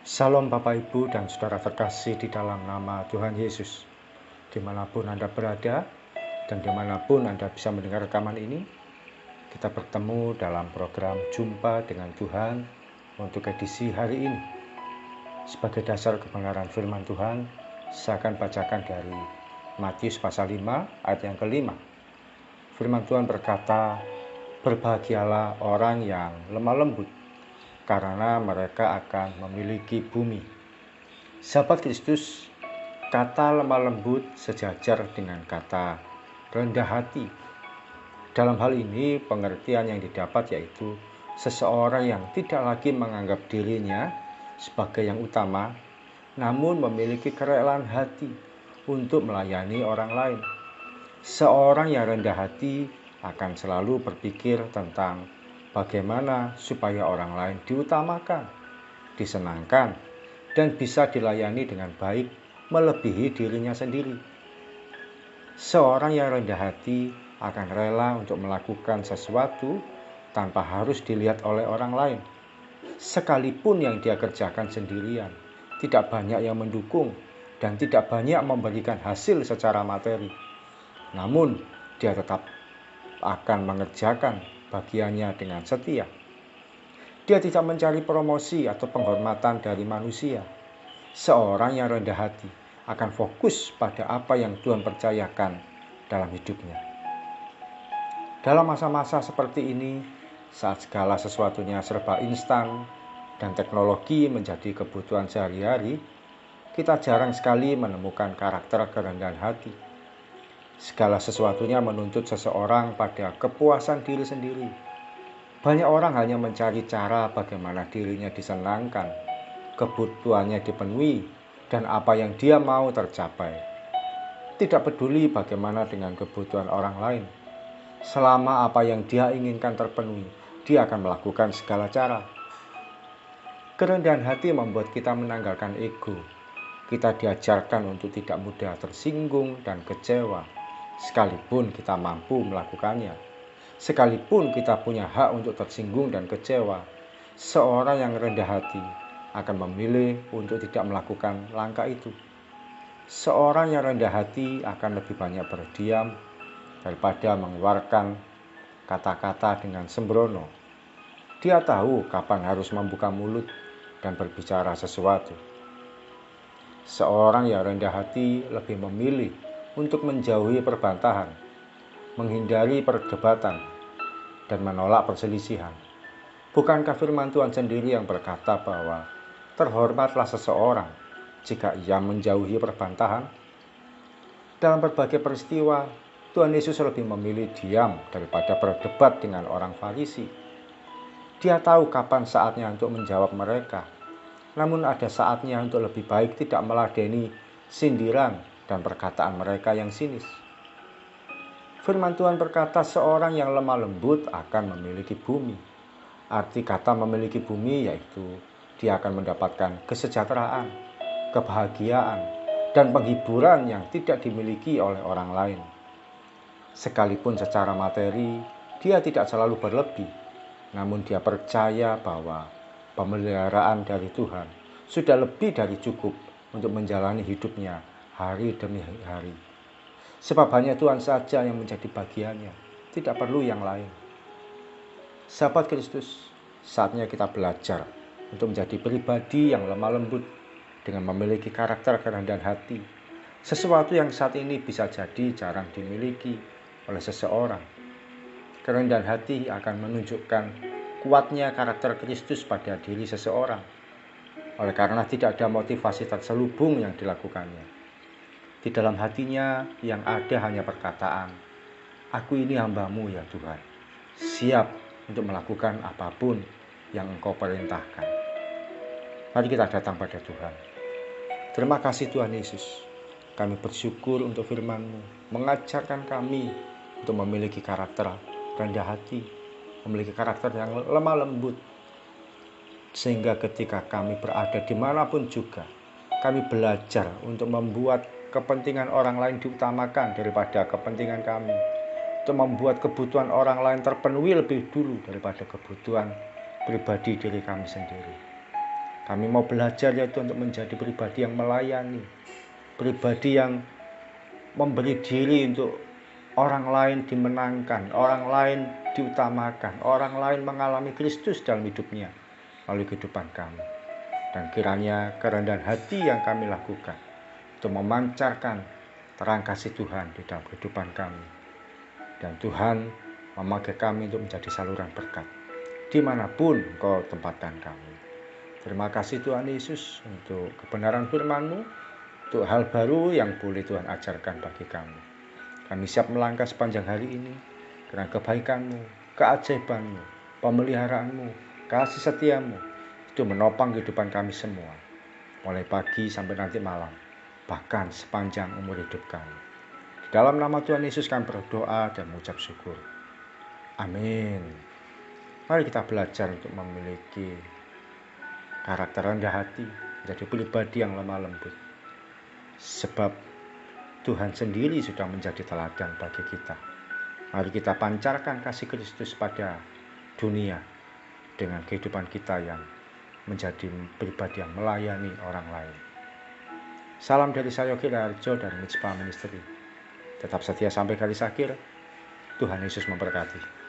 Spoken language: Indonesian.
Salam Bapak Ibu dan Saudara terkasih di dalam nama Tuhan Yesus. Dimanapun Anda berada dan dimanapun Anda bisa mendengar rekaman ini, kita bertemu dalam program Jumpa dengan Tuhan untuk edisi hari ini. Sebagai dasar kebenaran firman Tuhan, saya akan bacakan dari Matius pasal 5 ayat yang kelima. Firman Tuhan berkata, "Berbahagialah orang yang lemah lembut, karena mereka akan memiliki bumi." Sahabat Kristus, kata lemah lembut sejajar dengan kata rendah hati. Dalam hal ini, pengertian yang didapat yaitu seseorang yang tidak lagi menganggap dirinya sebagai yang utama, namun memiliki kerelaan hati untuk melayani orang lain. Seorang yang rendah hati akan selalu berpikir tentang bagaimana supaya orang lain diutamakan, disenangkan, dan bisa dilayani dengan baik melebihi dirinya sendiri. Seorang yang rendah hati akan rela untuk melakukan sesuatu tanpa harus dilihat oleh orang lain. Sekalipun yang dia kerjakan sendirian, tidak banyak yang mendukung dan tidak banyak memberikan hasil secara materi. Namun, dia tetap akan mengerjakan bagiannya dengan setia. Dia tidak mencari promosi atau penghormatan dari manusia. Seorang yang rendah hati akan fokus pada apa yang Tuhan percayakan dalam hidupnya. Dalam masa-masa seperti ini, saat segala sesuatunya serba instan dan teknologi menjadi kebutuhan sehari-hari, kita jarang sekali menemukan karakter kerendahan hati. Segala sesuatunya menuntut seseorang pada kepuasan diri sendiri. Banyak orang hanya mencari cara bagaimana dirinya disenangkan, kebutuhannya dipenuhi, dan apa yang dia mau tercapai. Tidak peduli bagaimana dengan kebutuhan orang lain. Selama apa yang dia inginkan terpenuhi, dia akan melakukan segala cara. Kerendahan hati membuat kita menanggalkan ego. Kita diajarkan untuk tidak mudah tersinggung dan kecewa, sekalipun kita mampu melakukannya. Sekalipun kita punya hak untuk tersinggung dan kecewa, seorang yang rendah hati akan memilih untuk tidak melakukan langkah itu. Seorang yang rendah hati akan lebih banyak berdiam daripada mengeluarkan kata-kata dengan sembrono. Dia tahu kapan harus membuka mulut dan berbicara sesuatu. Seorang yang rendah hati lebih memilih untuk menjauhi perbantahan, menghindari perdebatan, dan menolak perselisihan. Bukankah firman Tuhan sendiri yang berkata bahwa terhormatlah seseorang jika ia menjauhi perbantahan? Dalam berbagai peristiwa, Tuhan Yesus lebih memilih diam daripada berdebat dengan orang Farisi. Dia tahu kapan saatnya untuk menjawab mereka, namun ada saatnya untuk lebih baik tidak meladeni sindiran dan perkataan mereka yang sinis. Firman Tuhan berkata seorang yang lemah lembut akan memiliki bumi. Arti kata memiliki bumi yaitu dia akan mendapatkan kesejahteraan, kebahagiaan, dan penghiburan yang tidak dimiliki oleh orang lain. Sekalipun secara materi dia tidak selalu berlebih, namun dia percaya bahwa pemeliharaan dari Tuhan sudah lebih dari cukup untuk menjalani hidupnya hari demi hari. Sebab hanya Tuhan saja yang menjadi bagiannya, tidak perlu yang lain. Sahabat Kristus, saatnya kita belajar untuk menjadi pribadi yang lemah lembut dengan memiliki karakter kerendahan hati. Sesuatu yang saat ini bisa jadi jarang dimiliki oleh seseorang. Kerendahan hati akan menunjukkan kuatnya karakter Kristus pada diri seseorang. Oleh karena tidak ada motivasi terselubung yang dilakukannya. Di dalam hatinya yang ada hanya perkataan, "Aku ini hamba-Mu ya Tuhan, siap untuk melakukan apapun yang Engkau perintahkan." Mari kita datang pada Tuhan. Terima kasih Tuhan Yesus. Kami bersyukur untuk firman-Mu, mengajarkan kami untuk memiliki karakter rendah hati, memiliki karakter yang lemah lembut, sehingga ketika kami berada dimanapun juga, kami belajar untuk membuat kepentingan orang lain diutamakan daripada kepentingan kami, untuk membuat kebutuhan orang lain terpenuhi lebih dulu daripada kebutuhan pribadi diri kami sendiri. Kami mau belajar ya Tuhan untuk menjadi pribadi yang melayani, pribadi yang memberi diri untuk orang lain dimenangkan, orang lain diutamakan, orang lain mengalami Kristus dalam hidupnya melalui kehidupan kami. Dan kiranya kerendahan hati yang kami lakukan untuk memancarkan terang kasih Tuhan di dalam kehidupan kami. Dan Tuhan memakai kami untuk menjadi saluran berkat dimanapun Engkau tempatkan kami. Terima kasih Tuhan Yesus untuk kebenaran firman-Mu, untuk hal baru yang boleh Tuhan ajarkan bagi kami. Kami siap melangkah sepanjang hari ini karena kebaikan-Mu, keajaiban-Mu, pemeliharaanmu, kasih setia-Mu itu menopang kehidupan kami semua, mulai pagi sampai nanti malam, bahkan sepanjang umur hidup kami. Di dalam nama Tuhan Yesus kami berdoa dan mengucap syukur. Amin. Mari kita belajar untuk memiliki karakter rendah hati, menjadi pribadi yang lemah lembut. Sebab Tuhan sendiri sudah menjadi teladan bagi kita. Mari kita pancarkan kasih Kristus pada dunia dengan kehidupan kita yang menjadi pribadi yang melayani orang lain. Salam dari saya Yogi Harjo dari Mitspa Ministry. Tetap setia sampai garis akhir. Tuhan Yesus memberkati.